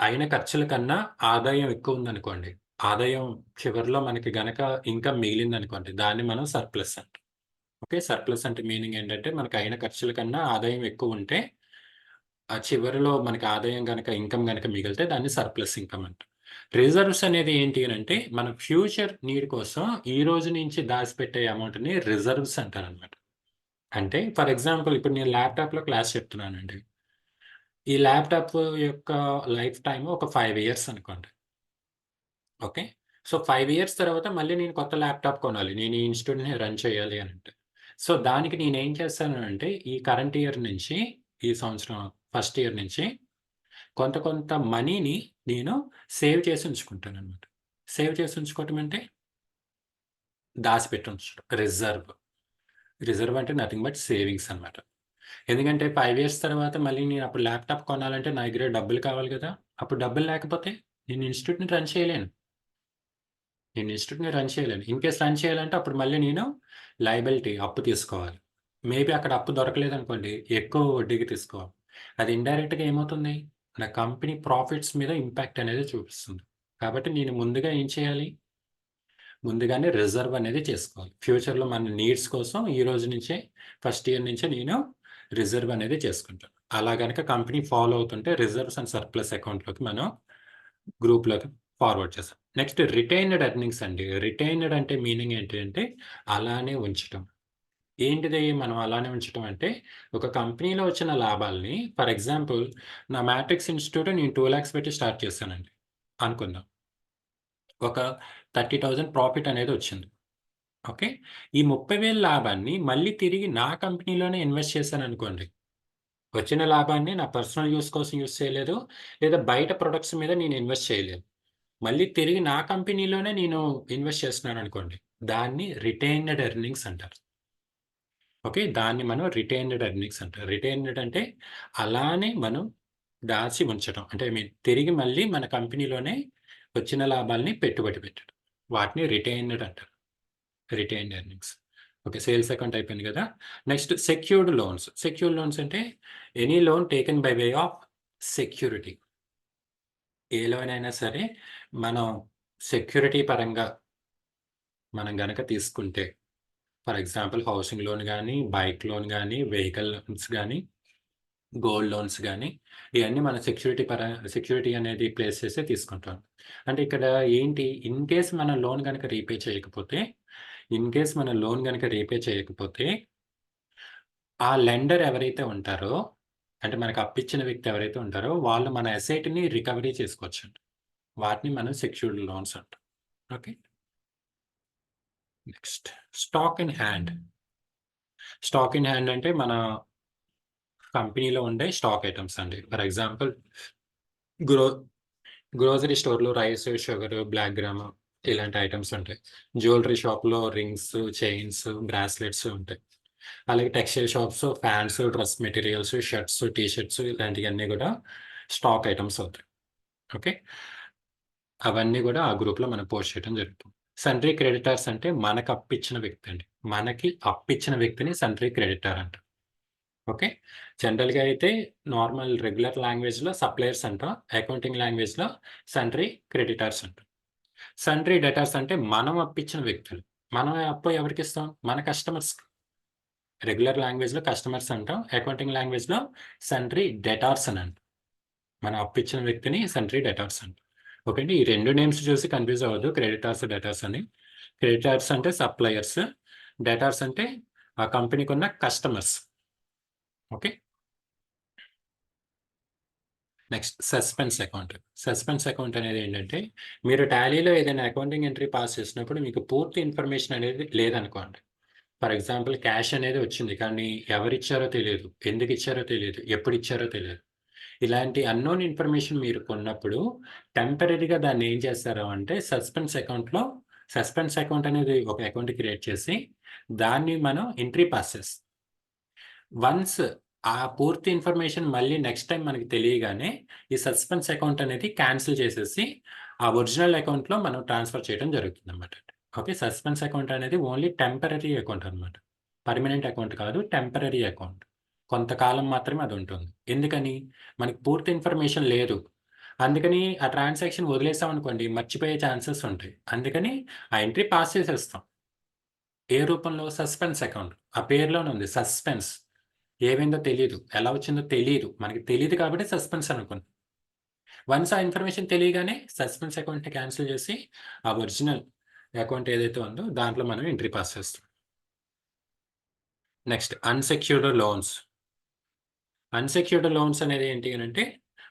అయిన ఖర్చుల కన్నా ఆదాయం ఎక్కువుందనుకోండి. ఆదాయం చివరిలో మనకి గనక ఇన్‌కమ్ మిగిలిందనుకోండి. దాన్ని మనం సర్ప్లస్ అంటాం. ఓకే. సర్ప్లస్ అంటే మీనింగ్ ఏంటంటే మనకు అయిన ఖర్చుల కన్నా ఆదాయం ఎక్కువుంటే, ఆ చివరిలో మనకి ఆదాయం గనక ఇన్‌కమ్ గనక మిగిలితే దాన్ని సర్ప్లస్ ఇన్‌కమ్ అంటాం. రిజర్వ్స్ అనేది ఏంటి అనంటే మన ఫ్యూచర్ నీడ్ కోసం ఈ రోజు నుంచి దాసిపెట్టే అమౌంట్‌ని రిజర్వ్స్ అంటారనమాట. అంటే ఫర్ ఎగ్జాంపుల్ ఇప్పుడు నేను ల్యాప్‌టాప్‌లో క్లాస్ చెప్తున్నానండి. ఈ ల్యాప్‌టాప్ యొక్క లైఫ్ టైమ్ ఒక 5 ఇయర్స్ అనుకోండి. ఓకే. సో, 5 ఇయర్స్ తర్వాత మళ్ళీ నేను కొత్త ల్యాప్‌టాప్ కొనాలి. నేను ఈ ఇన్‌స్టిట్యూట్‌ని రన్ చేయాలి అనంటే. సో, దానికి నేనేం చేస్తాను అంటే, ఈ కరెంట్ ఇయర్ నుంచి, ఈ సంవత్సరం ఫస్ట్ ఇయర్ నుంచి కొంత కొంత మనీని నేను సేవ్ చేసి ఉంచుకుంటాననమాట. సేవ్ చేసి ఉంచుకోవటం అంటే దాసిపెట్టి ఉంచడం. రిజర్వ్. రిజర్వ్ అంటే నథింగ్ బట్ సేవింగ్స్ అనమాట. ఎందుకంటే 5 ఇయర్స్ తర్వాత మళ్ళీ నేను అప్పుడు ల్యాప్‌టాప్ కొనాలంటే నా దగ్గర డబ్బులు కావాలి కదా! అప్పుడు డబ్బులు లేకపోతే నేను ఇన్‌స్టిట్యూట్‌ని రన్ చేయలేను. నేను ఇన్‌స్టిట్యూట్‌ని రన్ చేయలేను. ఇన్‌కేస్ రన్ చేయాలంటే అప్పుడు మళ్ళీ నేను లయబిలిటీ అప్పు తీసుకోవాలి. మేబీ అక్కడ అప్పు దొరకలేదనుకోండి, ఎక్కువ వడ్డీకి తీసుకోవాలి. అది ఇండైరెక్ట్‌గా ఏమవుతుంది? నా కంపెనీ ప్రాఫిట్స్ మీద ఇంపాక్ట్ అనేది చూపిస్తుంది. కాబట్టి నేను ముందుగా ఏం చేయాలి? ముందుగానే రిజర్వ్ అనేది చేసుకోవాలి. ఫ్యూచర్‌లో మన నీడ్స్ కోసం ఈ రోజు నుంచే ఫస్ట్ ఇయర్ నుంచే నేను రిజర్వ్ అనేది చేసుకుంటాను. అలా గనక కంపెనీ ఫాలో అవుతుంటే రిజర్వ్స్ అండ్ సర్ప్లస్ అకౌంట్‌లోకి మనం గ్రూప్‌లోకి ఫార్వర్డ్ చేస్తాం. నెక్స్ట్ రిటైన్డ్ ఎర్నింగ్స్ అండి. రిటైన్డ్ అంటే మీనింగ్ ఏంటి అంటే అలానే ఉంచటం. ఏంటిది మనం అలానే ఉంచటం అంటే ఒక కంపెనీలో వచ్చిన లాభాల్ని ఫర్ ఎగ్జాంపుల్ నా మ్యాట్రిక్స్ ఇన్‌స్టిట్యూట్ నేను 2,00,000 పెట్టి స్టార్ట్ చేశానండి అనుకుందాం. ఒక 30,000 ప్రాఫిట్ అనేది వచ్చింది. ఓకే. ఈ 30,000 లాభాన్ని మళ్ళీ తిరిగి నా కంపెనీలోనే ఇన్వెస్ట్ చేశాననుకోండి. వచ్చిన లాభాన్ని నా పర్సనల్ యూజ్ కోసం యూజ్ చేయలేదు. లేదా బయట ప్రొడక్ట్స్ మీద నేను ఇన్వెస్ట్ చేయలేదు. మళ్ళీ తిరిగి నా కంపెనీలోనే నేను ఇన్వెస్ట్ చేస్తున్నాననుకోండి. దాన్ని రిటైన్డ్ ఎర్నింగ్స్ అంటారు. ఓకే. దాన్ని మనం రిటైన్డ్ ఎర్నింగ్స్ అంటారు. రిటైన్డ్ అంటే అలానే మనం దాచి ఉంచటం. అంటే ఐ మీన్ తిరిగి మళ్ళీ మన కంపెనీలోనే వచ్చిన లాభాల్ని పెట్టుబడి పెట్టడం. వాటిని రిటైన్డ్ అంటారు. Retained earnings. Okay. Sales account అయిపోయింది గదా! Next secured loans. Secured loans అంటే any loan taken by way of security. ఏ లోన్ అయినా సరే మనం సెక్యూరిటీ పరంగా మనం గనక తీసుకుంటే ఫర్ ఎగ్జాంపుల్ హౌసింగ్ లోన్ గాని, బైక్ లోన్ గాని, వెహికల్ లోన్స్ గాని, గోల్డ్ లోన్స్ గాని, ఇయన్నీ మన సెక్యూరిటీ అనేది ప్లేస్ చేసే తీసుకుంటాం. అంటే ఇక్కడ ఏంటి ఇన్ కేస్ మనం లోన్ గనక రీపే చేయకపోతే, ఆ లెండర్ ఎవరైతే ఉంటారో, అంటే మనకు అప్పిచ్చిన వ్యక్తి ఎవరైతే ఉంటారో, వాళ్ళు మన అసెట్‌ని రికవరీ చేసుకోవచ్చండి. వాటిని మనం సెక్యూర్డ్ లోన్స్ అంటాం. Okay. Next stock in hand. Stock in hand అంటే మన కంపెనీలో ఉండే స్టాక్ ఐటెమ్స్ అండి. ఫర్ ఎగ్జాంపుల్ గ్రో గ్రోసరీ స్టోర్‌లో రైస్, షుగరు, బ్లాక్ గ్రామ్ ఇలాంటి ఐటెమ్స్ ఉంటాయి. జ్యువెల్లరీ షాప్‌లో రింగ్స్, చైన్స్, బ్రాస్లెట్స్ ఉంటాయి. అలాగే textile shops fans, dress materials, shirts, T shirts ఇలాంటియన్నీ గూడా స్టాక్ ఐటెమ్స్ అవుతాయి. ఓకే. అవన్నీ గూడా ఆ గ్రూప్‌లో మనం పోస్ట్ చేయడం జరుగుతుంది. సన్‌డ్రీ క్రెడిటార్స్ అంటే మనకు అప్పిచ్చిన వ్యక్తి అండి. మనకి అప్పిచ్చిన వ్యక్తిని సన్‌డ్రీ క్రెడిటార్ అంటాం. ఓకే. జనరల్‌గా అయితే నార్మల్ రెగ్యులర్ లాంగ్వేజ్‌లో సప్లయర్స్ అంటాం. అకౌంటింగ్ లాంగ్వేజ్‌లో సన్‌డ్రీ క్రెడిటార్స్ అంటాం. సన్‌డ్రీ డెటార్స్ అంటే మనం అప్పిచ్చిన వ్యక్తులు. మనం అప్పు ఎవరికిస్తాం? మన కస్టమర్స్‌కి. రెగ్యులర్ లాంగ్వేజ్‌లో కస్టమర్స్ అంటాం. అకౌంటింగ్ లాంగ్వేజ్‌లో సన్‌డ్రీ డెటార్స్ అని అంటాం. మనం అప్పిచ్చిన వ్యక్తిని సన్‌డ్రీ డెటార్స్ అంటాం. ఓకే అండి. ఈ 2 నేమ్స్ చూసి కన్‌ఫ్యూజ్ అవ్వద్దు. క్రెడిటార్స్, డెటార్స్ అని. క్రెడిటార్స్ అంటే సప్లయర్స్. డెటార్స్ అంటే ఆ కంపెనీకున్న customers. Okay. Next suspense account. Suspense account అనేది ఏంటంటే, మీరు టాలీలో ఏదైనా అకౌంటింగ్ ఎంట్రీ పాస్ చేసినప్పుడు మీకు పూర్తి ఇన్ఫర్మేషన్ అనేది లేదనుకోండి. ఫర్ ఎగ్జాంపుల్ క్యాష్ అనేది వచ్చింది. కానీ ఎవరిచ్చారో తెలీదు. ఎందుకిచ్చారో తెలీదు. ఎప్పుడిచ్చారో తెలీదు. ఇలాంటి అన్‌నోన్ ఇన్ఫర్మేషన్ మీరు కొన్నప్పుడు టెంపరరీగా దాన్నేం చేస్తారు అంటే సస్పెన్స్ అకౌంట్ అనేది ఒక అకౌంట్ క్రియేట్ చేసి దాన్ని మనం ఎంట్రీ పాస్ చేస్తాం. వన్స్ ఆ పూర్తి ఇన్ఫర్మేషన్ మళ్ళీ నెక్స్ట్ టైమ్ మనకి తెలియగానే ఈ సస్పెన్స్ అకౌంట్ అనేది క్యాన్సిల్ చేసేసి ఆ ఒరిజినల్ అకౌంట్‌లో మనం ట్రాన్స్‌ఫర్ చేయడం జరుగుతుందన్నమాట. ఓకే. సస్పెన్స్ అకౌంట్ అనేది ఓన్లీ టెంపరరీ అకౌంట్ అన్నమాట. పర్మనెంట్ అకౌంట్ కాదు. Temporary account. కొంతకాలం మాత్రమే అదుంటుంది. ఎందుకని? మనకి పూర్తి ఇన్ఫర్మేషన్ లేదు. అందుకని ఆ ట్రాన్సాక్షన్ వదిలేసామనుకోండి మర్చిపోయే ఛాన్సెస్ ఉంటాయి. అందుకని ఆ ఎంట్రీ పాస్ చేసేస్తాం. ఏ రూపంలో? Suspense account. ఆ పేరులోనే ఉంది సస్పెన్స్. ఏమైందో తెలీదు. ఎలా వచ్చిందో తెలీదు. మనకి తెలీదు కాబట్టి సస్పెన్స్ అనుకున్నాం. వన్స్ ఆ ఇన్ఫర్మేషన్ తెలియగానే సస్పెన్స్ అకౌంట్‌ని క్యాన్సిల్ చేసి, ఆ ఒరిజినల్ అకౌంట్ ఏదైతే ఉందో దాంట్లో మనం ఎంట్రీ పాస్ చేస్తాం. Next unsecured loans. Unsecured loans అనేది ఏంటి అనంటే,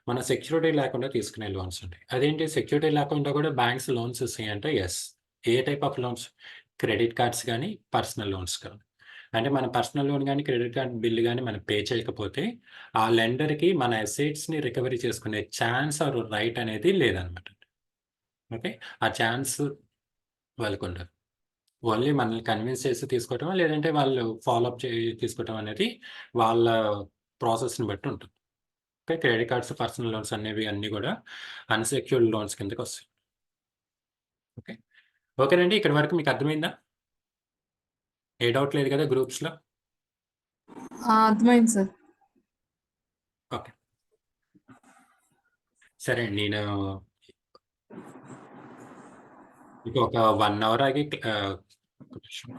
మన సెక్యూరిటీ లేకుండా తీసుకునే లోన్స్ అండి. అదేంటి సెక్యూరిటీ లేకుండా కూడా బ్యాంక్స్ లోన్స్ ఇస్తాయంటే యెస్. ఏ type of loans? Credit cards గానీ, పర్సనల్ లోన్స్ కానీ. అంటే మన పర్సనల్ లోన్ గానీ, క్రెడిట్ కార్డ్ బిల్ గానీ మనం పే చేయకపోతే, ఆ లెండర్‌కి మన అసెట్స్‌ని రికవరీ చేసుకునే ఛాన్స్ ఆర్ రైట్ అనేది లేదనమాట. ఓకే. ఆ ఛాన్స్ వాళ్ళకుండదు. ఓన్లీ మనల్ని కన్విన్స్ చేసి తీసుకోవటమో, లేదంటే వాళ్ళు ఫాలో అప్ తీసుకోవటం అనేది వాళ్ళ ప్రాసెస్‌ని బట్టి ఉంటుంది. Okay. Credit cards, personal loans అనేవి అన్నీ గూడా అన్‌సెక్యూర్డ్ లోన్స్ కిందకొస్తాయి. ఓకే. ఓకేనండి. ఇక్కడి వరకు మీకు అర్థమైందా? ఏ డౌట్ లేదు గదా గ్రూప్స్‌లో? అర్థమైంది సార్. ఓకే. సరే అండి. నేను ఇంకొక 1 అవర్ ఆగి ఒక్క నిమిషం.